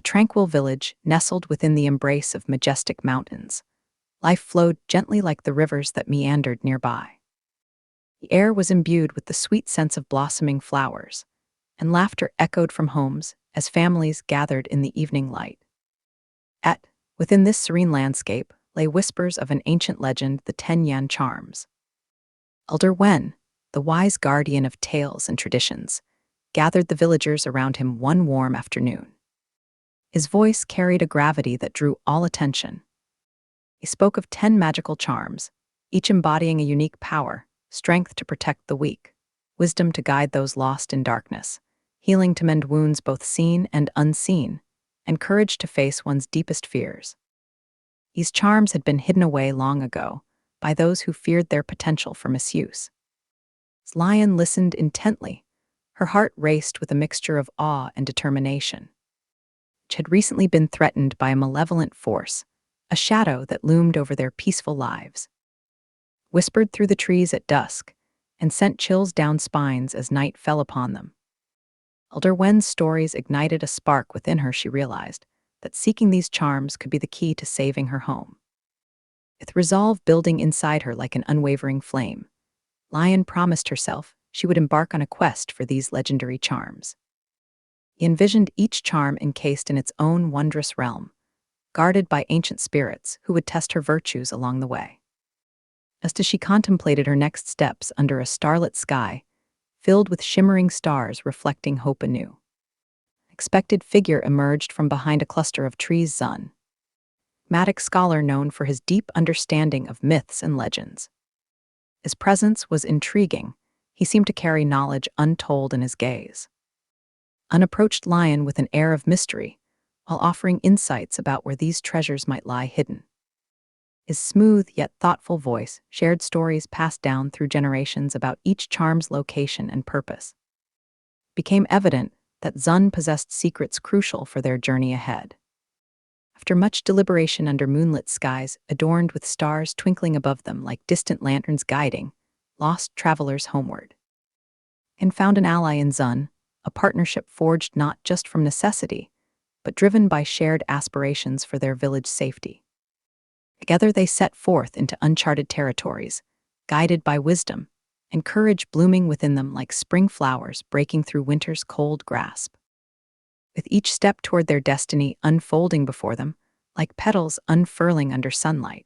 a tranquil village nestled within the embrace of majestic mountains. Life flowed gently like the rivers that meandered nearby. The air was imbued with the sweet sense of blossoming flowers, and laughter echoed from homes as families gathered in the evening light. Within this serene landscape lay whispers of an ancient legend, the 10 Yan charms. Elder Wen, the wise guardian of tales and traditions, gathered the villagers around him one warm afternoon. His voice carried a gravity that drew all attention. He spoke of 10 magical charms, each embodying a unique power: strength to protect the weak, wisdom to guide those lost in darkness, healing to mend wounds both seen and unseen, and courage to face one's deepest fears. These charms had been hidden away long ago by those who feared their potential for misuse. As Lian listened intently, her heart raced with a mixture of awe and determination. Which had recently been threatened by a malevolent force, a shadow that loomed over their peaceful lives. Whispered through the trees at dusk, and sent chills down spines as night fell upon them. Elder Wen's stories ignited a spark within her. She realized that seeking these charms could be the key to saving her home. With resolve building inside her like an unwavering flame, Lian promised herself she would embark on a quest for these legendary charms. He envisioned each charm encased in its own wondrous realm, guarded by ancient spirits who would test her virtues along the way. Just as she contemplated her next steps under a starlit sky, filled with shimmering stars reflecting hope anew, an unexpected figure emerged from behind a cluster of trees. Zun, enigmatic scholar known for his deep understanding of myths and legends. His presence was intriguing. He seemed to carry knowledge untold in his gaze. Unapproached Lian with an air of mystery, while offering insights about where these treasures might lie hidden. His smooth yet thoughtful voice shared stories passed down through generations about each charm's location and purpose. It became evident that Zun possessed secrets crucial for their journey ahead. After much deliberation under moonlit skies adorned with stars twinkling above them like distant lanterns guiding lost travelers homeward, and found an ally in Zun, a partnership forged not just from necessity, but driven by shared aspirations for their village safety. Together they set forth into uncharted territories, guided by wisdom, and courage blooming within them like spring flowers breaking through winter's cold grasp. With each step toward their destiny unfolding before them, like petals unfurling under sunlight,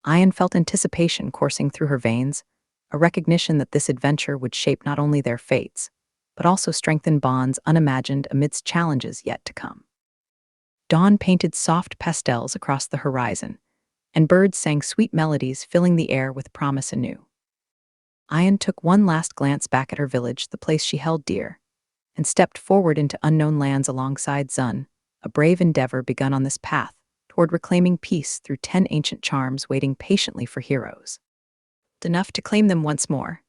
Lian felt anticipation coursing through her veins, a recognition that this adventure would shape not only their fates, but also strengthen bonds unimagined amidst challenges yet to come. Dawn painted soft pastels across the horizon, and birds sang sweet melodies filling the air with promise anew. Lian took one last glance back at her village, the place she held dear, and stepped forward into unknown lands alongside Zun, a brave endeavor begun on this path toward reclaiming peace through 10 ancient charms waiting patiently for heroes. Enough to claim them once more.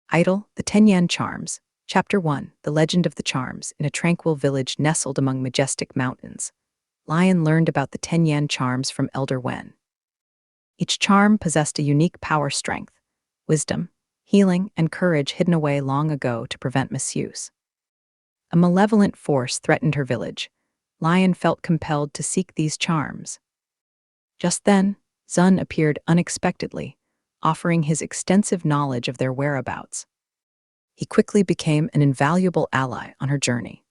Idle, the 10 Yan charms. Chapter 1, The Legend of the Charms. In a tranquil village nestled among majestic mountains, Lian learned about the 10 Yan charms from Elder Wen. Each charm possessed a unique power, strength, wisdom, healing, and courage hidden away long ago to prevent misuse. A malevolent force threatened her village. Lian felt compelled to seek these charms. Just then, Zun appeared unexpectedly, offering his extensive knowledge of their whereabouts. He quickly became an invaluable ally on her journey.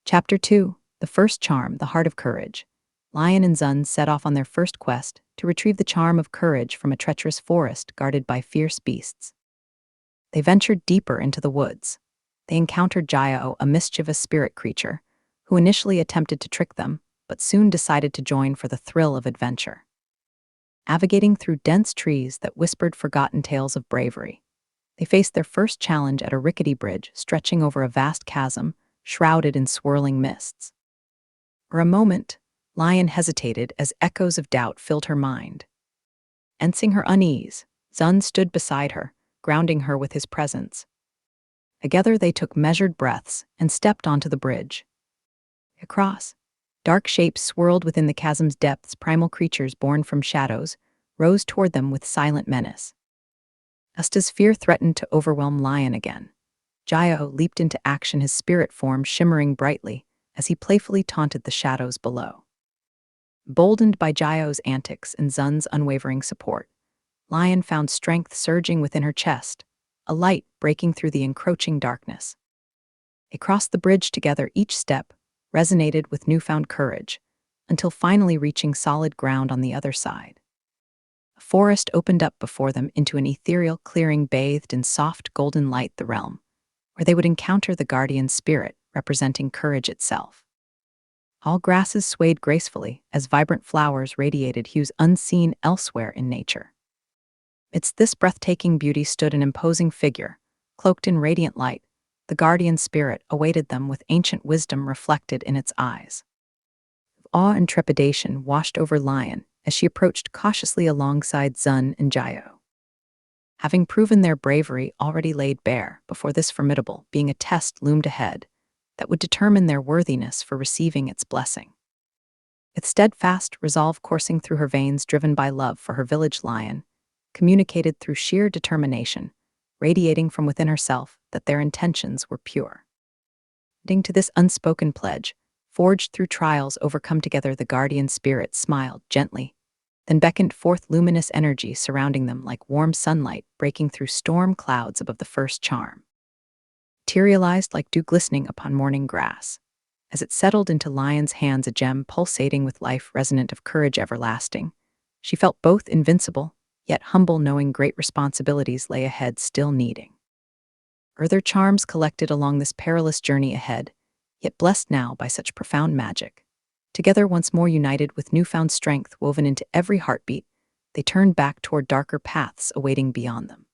Chapter 2, The First Charm, The Heart of Courage. Lian and Zun set off on their first quest to retrieve the charm of courage from a treacherous forest guarded by fierce beasts. They ventured deeper into the woods. They encountered Jiao, a mischievous spirit creature, who initially attempted to trick them, but soon decided to join for the thrill of adventure. Navigating through dense trees that whispered forgotten tales of bravery, they faced their first challenge at a rickety bridge stretching over a vast chasm, shrouded in swirling mists. For a moment, Lian hesitated as echoes of doubt filled her mind. Sensing her unease, Zun stood beside her, grounding her with his presence. Together they took measured breaths and stepped onto the bridge. Across, dark shapes swirled within the chasm's depths. Primal creatures born from shadows rose toward them with silent menace. Just as fear threatened to overwhelm Lian again, Jiao leaped into action, his spirit form shimmering brightly, as he playfully taunted the shadows below. Boldened by Jiao's antics and Zun's unwavering support, Lian found strength surging within her chest, a light breaking through the encroaching darkness. They crossed the bridge together, each step resonated with newfound courage, until finally reaching solid ground on the other side. A forest opened up before them into an ethereal clearing bathed in soft golden light, the realm, where they would encounter the guardian spirit representing courage itself. All grasses swayed gracefully as vibrant flowers radiated hues unseen elsewhere in nature. Amidst this breathtaking beauty stood an imposing figure, cloaked in radiant light. The guardian spirit awaited them with ancient wisdom reflected in its eyes. Awe and trepidation washed over Lian as she approached cautiously alongside Zun and Jiao. Having proven their bravery already laid bare before this formidable being, a test loomed ahead that would determine their worthiness for receiving its blessing. With steadfast resolve coursing through her veins, driven by love for her village, Lian communicated through sheer determination, radiating from within herself that their intentions were pure. Adding to this unspoken pledge, forged through trials overcome together, the guardian spirit smiled gently, then beckoned forth luminous energy surrounding them like warm sunlight breaking through storm clouds above the first charm. Materialized like dew glistening upon morning grass. As it settled into Lian's hands, a gem pulsating with life, resonant of courage everlasting, she felt both invincible, yet humble, knowing great responsibilities lay ahead, still needing further charms collected along this perilous journey ahead, yet blessed now by such profound magic. Together once more united with newfound strength woven into every heartbeat, they turned back toward darker paths awaiting beyond them.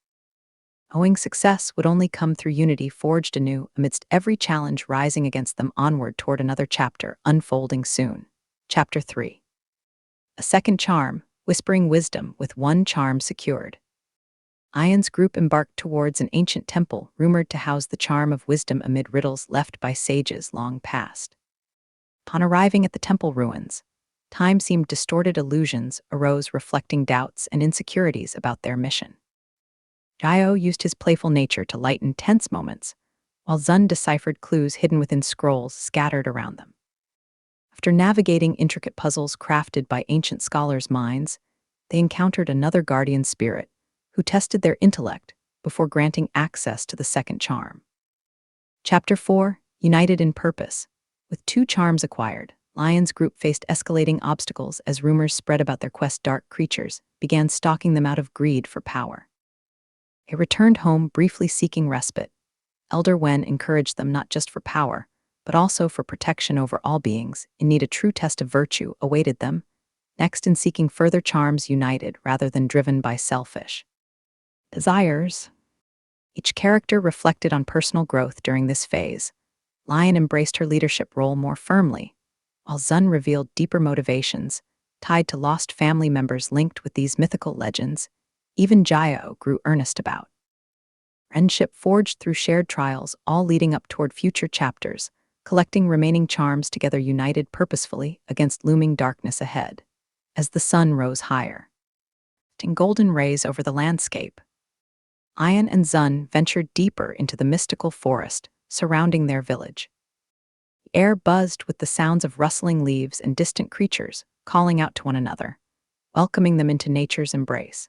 Knowing success would only come through unity forged anew amidst every challenge rising against them, onward toward another chapter unfolding soon. Chapter 3. A second charm, whispering wisdom with one charm secured. Lian's group embarked towards an ancient temple rumored to house the charm of wisdom amid riddles left by sages long past. Upon arriving at the temple ruins, time seemed distorted illusions arose, reflecting doubts and insecurities about their mission. Jiao used his playful nature to lighten tense moments, while Zun deciphered clues hidden within scrolls scattered around them. After navigating intricate puzzles crafted by ancient scholars' minds, they encountered another guardian spirit who tested their intellect before granting access to the second charm. Chapter 4. United in Purpose. With two charms acquired, Lian's group faced escalating obstacles as rumors spread about their quest. Dark creatures began stalking them out of greed for power. They returned home briefly seeking respite. Elder Wen encouraged them not just for power, but also for protection over all beings in need. A true test of virtue awaited them, next in seeking further charms, united rather than driven by selfish desires. Each character reflected on personal growth during this phase. Lian embraced her leadership role more firmly, while Zun revealed deeper motivations tied to lost family members linked with these mythical legends. Even Jiao grew earnest about friendship forged through shared trials, all leading up toward future chapters, collecting remaining charms together, united purposefully against looming darkness ahead. As the sun rose higher, in golden rays over the landscape, Lian and Zun ventured deeper into the mystical forest surrounding their village. The air buzzed with the sounds of rustling leaves and distant creatures calling out to one another, welcoming them into nature's embrace.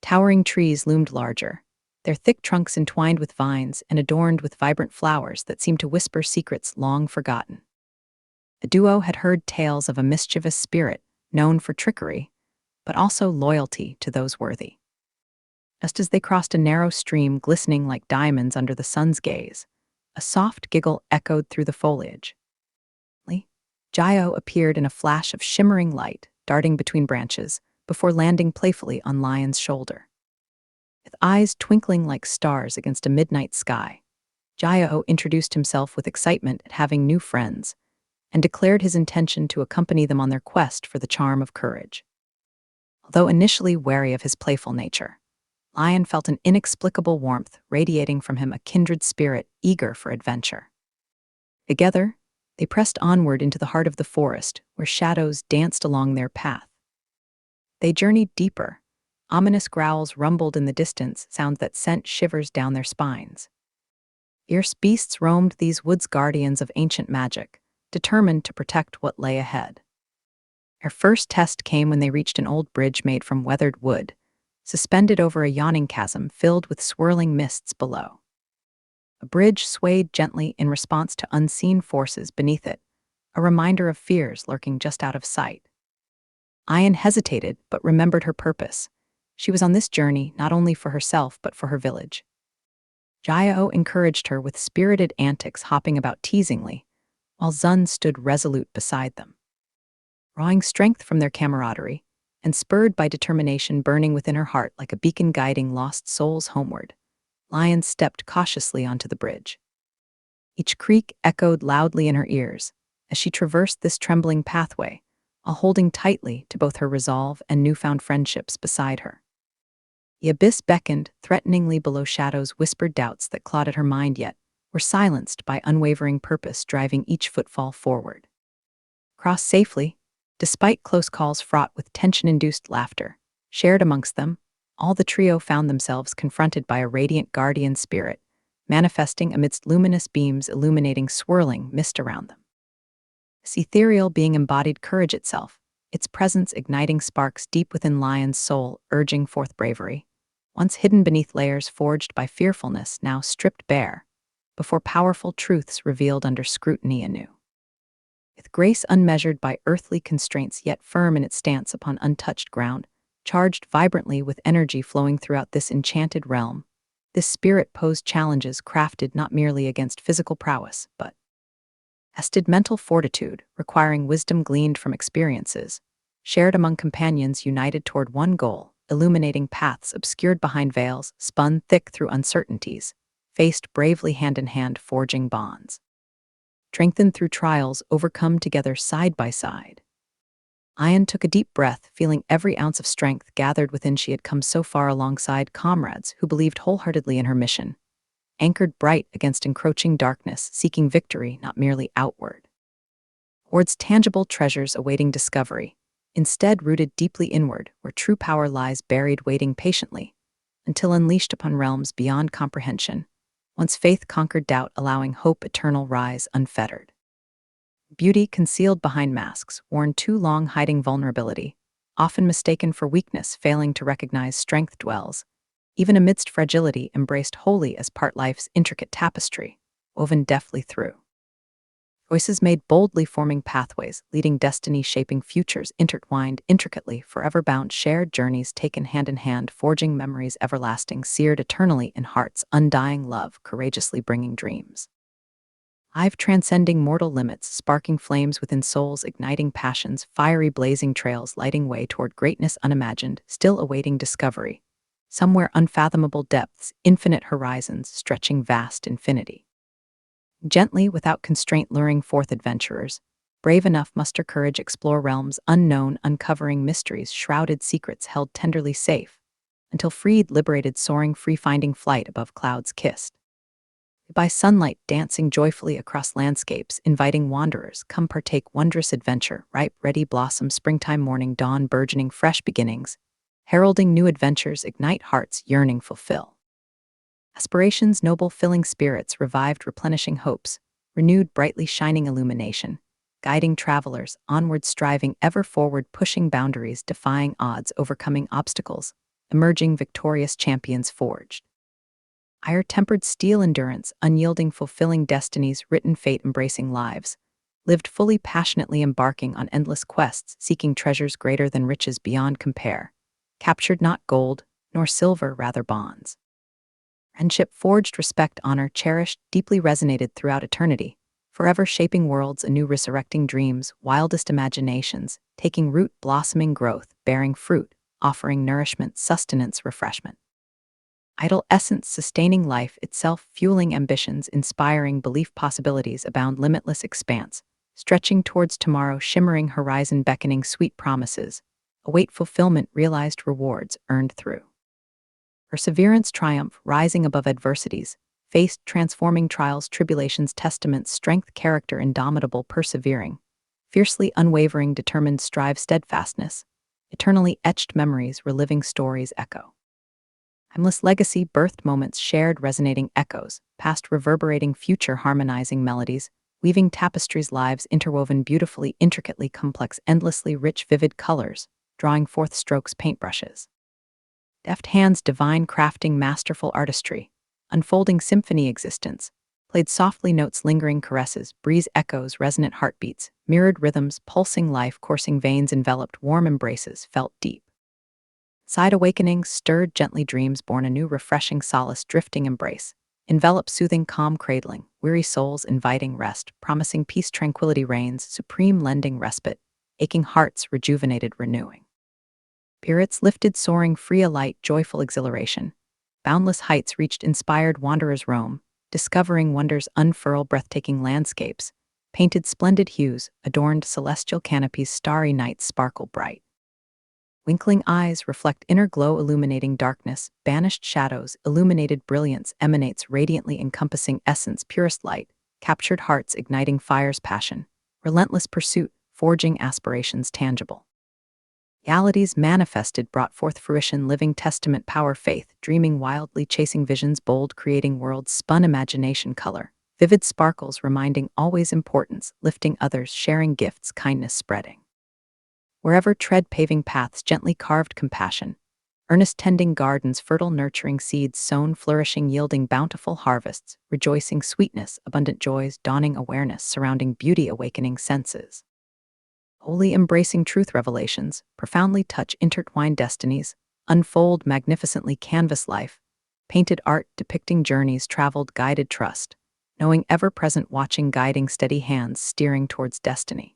Towering trees loomed larger, their thick trunks entwined with vines and adorned with vibrant flowers that seemed to whisper secrets long forgotten. The duo had heard tales of a mischievous spirit known for trickery, but also loyalty to those worthy. Just as they crossed a narrow stream glistening like diamonds under the sun's gaze, a soft giggle echoed through the foliage. Jiao appeared in a flash of shimmering light, darting between branches, before landing playfully on Lian's shoulder. With eyes twinkling like stars against a midnight sky, Jiao introduced himself with excitement at having new friends, and declared his intention to accompany them on their quest for the charm of courage. Although initially wary of his playful nature, Lian felt an inexplicable warmth radiating from him, a kindred spirit eager for adventure. Together, they pressed onward into the heart of the forest, where shadows danced along their path. They journeyed deeper. Ominous growls rumbled in the distance, sounds that sent shivers down their spines. Fierce beasts roamed these woods, guardians of ancient magic, determined to protect what lay ahead. Their first test came when they reached an old bridge made from weathered wood, suspended over a yawning chasm filled with swirling mists below. The bridge swayed gently in response to unseen forces beneath it, a reminder of fears lurking just out of sight. Lian hesitated, but remembered her purpose. She was on this journey not only for herself but for her village. Jiao encouraged her with spirited antics, hopping about teasingly, while Zun stood resolute beside them. Drawing strength from their camaraderie, and spurred by determination burning within her heart like a beacon guiding lost souls homeward, Lian stepped cautiously onto the bridge. Each creak echoed loudly in her ears as she traversed this trembling pathway, while holding tightly to both her resolve and newfound friendships beside her. The abyss beckoned threateningly below, shadows whispered doubts that clouded her mind, yet were silenced by unwavering purpose driving each footfall forward. Crossed safely, despite close calls fraught with tension-induced laughter, shared amongst them, all the trio found themselves confronted by a radiant guardian spirit, manifesting amidst luminous beams illuminating swirling mist around them. This ethereal being embodied courage itself, its presence igniting sparks deep within Lian's soul, urging forth bravery. Once hidden beneath layers forged by fearfulness, now stripped bare, before powerful truths revealed under scrutiny anew. With grace unmeasured by earthly constraints yet firm in its stance upon untouched ground, charged vibrantly with energy flowing throughout this enchanted realm, this spirit posed challenges crafted not merely against physical prowess, but tested mental fortitude, requiring wisdom gleaned from experiences, shared among companions united toward one goal, illuminating paths obscured behind veils, spun thick through uncertainties, faced bravely hand in hand, forging bonds. Strengthened through trials, overcome together side by side. Lian took a deep breath, feeling every ounce of strength gathered within. She had come so far alongside comrades who believed wholeheartedly in her mission, anchored bright against encroaching darkness, seeking victory not merely outward, towards tangible treasures awaiting discovery, instead rooted deeply inward, where true power lies buried, waiting patiently, until unleashed upon realms beyond comprehension, once faith conquered doubt, allowing hope eternal rise unfettered. Beauty concealed behind masks, worn too long hiding vulnerability, often mistaken for weakness, failing to recognize strength dwells, even amidst fragility, embraced wholly as part life's intricate tapestry, woven deftly through. Choices made boldly, forming pathways, leading destiny, shaping futures, intertwined intricately, forever bound, shared journeys taken hand in hand, forging memories everlasting, seared eternally in hearts, undying love, courageously bringing dreams. Live transcending mortal limits, sparking flames within souls, igniting passions, fiery blazing trails, lighting way toward greatness unimagined, still awaiting discovery. Somewhere unfathomable depths, infinite horizons, stretching vast infinity. Gently, without constraint, luring forth adventurers, brave enough muster courage, explore realms unknown, uncovering mysteries, shrouded secrets held tenderly safe, until freed, liberated, soaring free, finding flight above clouds kissed. By sunlight, dancing joyfully across landscapes, inviting wanderers, come partake wondrous adventure, ripe, ready blossom, springtime morning, dawn, burgeoning fresh beginnings, heralding new adventures, ignite hearts, yearning, fulfill. Aspirations, noble, filling spirits, revived, replenishing hopes, renewed, brightly shining illumination, guiding travelers, onward striving, ever forward, pushing boundaries, defying odds, overcoming obstacles, emerging victorious champions forged. Ire-tempered steel endurance, unyielding, fulfilling destinies, written fate, embracing lives, lived fully, passionately, embarking on endless quests, seeking treasures greater than riches beyond compare, captured not gold, nor silver, rather bonds. Friendship forged, respect, honor cherished, deeply resonated throughout eternity, forever shaping worlds anew, resurrecting dreams, wildest imaginations, taking root, blossoming growth, bearing fruit, offering nourishment, sustenance, refreshment. Idle essence, sustaining life itself, fueling ambitions, inspiring belief, possibilities abound, limitless expanse, stretching towards tomorrow, shimmering horizon, beckoning sweet promises, await fulfillment, realized rewards earned through perseverance, triumph, rising above adversities, faced transforming trials, tribulations, testaments, strength, character, indomitable, persevering, fiercely unwavering, determined, strive, steadfastness, eternally etched memories, reliving stories echo. Timeless legacy birthed moments, shared resonating echoes, past reverberating, future harmonizing melodies, weaving tapestries, lives interwoven beautifully, intricately complex, endlessly rich, vivid colors, drawing forth strokes, paintbrushes. Deft hands, divine crafting, masterful artistry, unfolding symphony existence, played softly notes, lingering caresses, breeze echoes, resonant heartbeats, mirrored rhythms, pulsing life, coursing veins, enveloped warm embraces, felt deep. Side awakenings, stirred gently dreams, born anew, refreshing solace, drifting embrace, envelop, soothing, calm, cradling, weary souls inviting rest, promising peace, tranquility reigns, supreme, lending respite, aching hearts, rejuvenated, renewing. Spirits lifted, soaring, free, alight, joyful exhilaration. Boundless heights reached, inspired wanderers roam, discovering wonders, unfurl, breathtaking landscapes, painted splendid hues, adorned celestial canopies, starry nights sparkle bright. Winkling eyes reflect inner glow, illuminating darkness, banished shadows, illuminated brilliance emanates, radiantly encompassing essence, purest light, captured hearts, igniting fires, passion, relentless pursuit, forging aspirations tangible. Realities manifested, brought forth fruition, living testament, power, faith, dreaming wildly, chasing visions, bold, creating worlds, spun imagination, color, vivid sparkles, reminding always importance, lifting others, sharing gifts, kindness spreading. Wherever tread, paving paths, gently carved compassion, earnest tending gardens, fertile nurturing seeds sown, flourishing, yielding bountiful harvests, rejoicing sweetness, abundant joys, dawning awareness, surrounding beauty, awakening senses. Wholly embracing truth revelations, profoundly touch intertwined destinies, unfold magnificently canvas life, painted art depicting journeys traveled, guided trust, knowing ever-present, watching, guiding, steady hands steering towards destiny.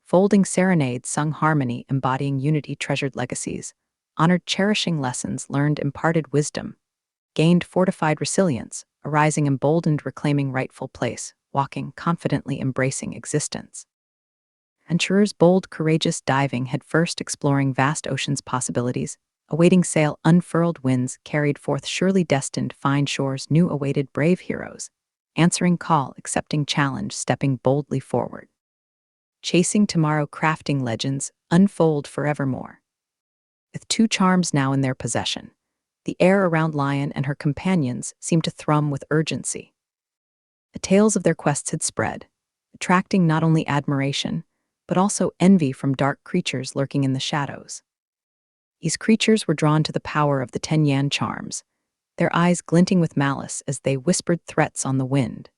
Folding serenades, sung harmony, embodying unity, treasured legacies, honored, cherishing lessons learned, imparted wisdom, gained, fortified resilience, arising, emboldened, reclaiming rightful place, walking, confidently embracing existence. Adventurers, bold, courageous, diving headfirst, exploring vast oceans' possibilities, awaiting sail, unfurled winds, carried forth, surely destined, find shores, new awaited, brave heroes, answering call, accepting challenge, stepping boldly forward. Chasing tomorrow, crafting legends, unfold forevermore. With two charms now in their possession, the air around Lian and her companions seemed to thrum with urgency. The tales of their quests had spread, attracting not only admiration, but also envy from dark creatures lurking in the shadows. These creatures were drawn to the power of the 10 Yan charms, their eyes glinting with malice as they whispered threats on the wind.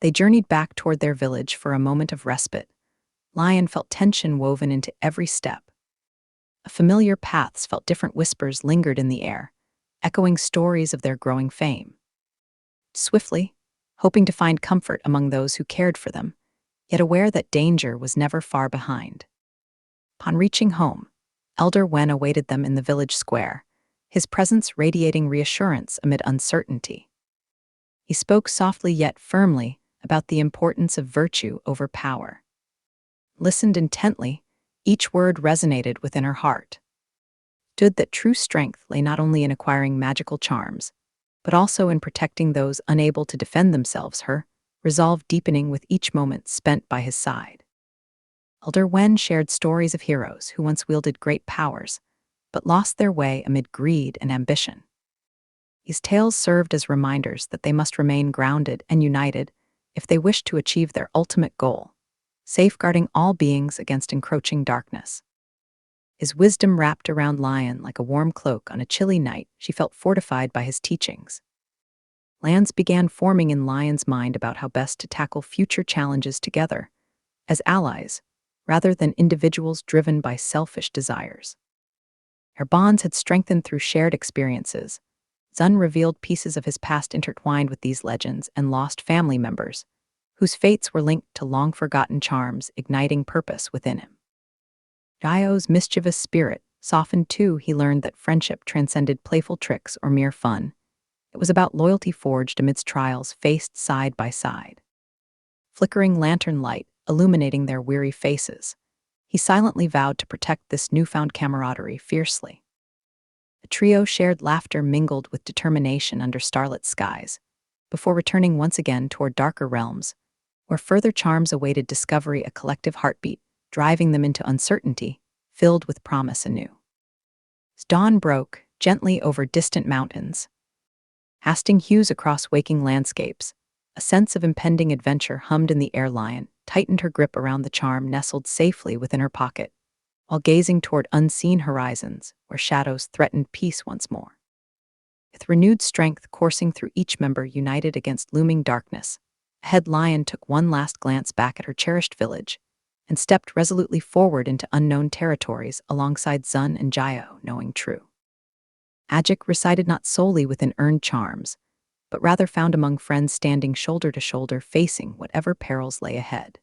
They journeyed back toward their village for a moment of respite. Lian felt tension woven into every step. Familiar paths felt, different whispers lingered in the air, echoing stories of their growing fame. Swiftly, hoping to find comfort among those who cared for them, yet aware that danger was never far behind. Upon reaching home, Elder Wen awaited them in the village square, his presence radiating reassurance amid uncertainty. He spoke softly yet firmly about the importance of virtue over power. Listened intently, each word resonated within her heart. Stood that true strength lay not only in acquiring magical charms, but also in protecting those unable to defend themselves, her resolve deepening with each moment spent by his side. Elder Wen shared stories of heroes who once wielded great powers, but lost their way amid greed and ambition. These tales served as reminders that they must remain grounded and united if they wished to achieve their ultimate goal, safeguarding all beings against encroaching darkness. His wisdom wrapped around Lian like a warm cloak on a chilly night. She felt fortified by his teachings. Plans began forming in Lian's mind about how best to tackle future challenges together, as allies, rather than individuals driven by selfish desires. Their bonds had strengthened through shared experiences. Zun revealed pieces of his past intertwined with these legends and lost family members, whose fates were linked to long-forgotten charms igniting purpose within him. Jiao's mischievous spirit softened too. He learned that friendship transcended playful tricks or mere fun. It was about loyalty forged amidst trials faced side by side. Flickering lantern light illuminating their weary faces, he silently vowed to protect this newfound camaraderie fiercely. The trio shared laughter mingled with determination under starlit skies, before returning once again toward darker realms, where further charms awaited discovery, a collective heartbeat, driving them into uncertainty, filled with promise anew. As dawn broke, gently over distant mountains, casting hues across waking landscapes. A sense of impending adventure hummed in the air. Lian tightened her grip around the charm nestled safely within her pocket, while gazing toward unseen horizons where shadows threatened peace once more. With renewed strength coursing through each member united against looming darkness, ahead Lian took one last glance back at her cherished village and stepped resolutely forward into unknown territories alongside Zun and Jiao, knowing true magic resided not solely within earned charms, but rather found among friends standing shoulder to shoulder facing whatever perils lay ahead.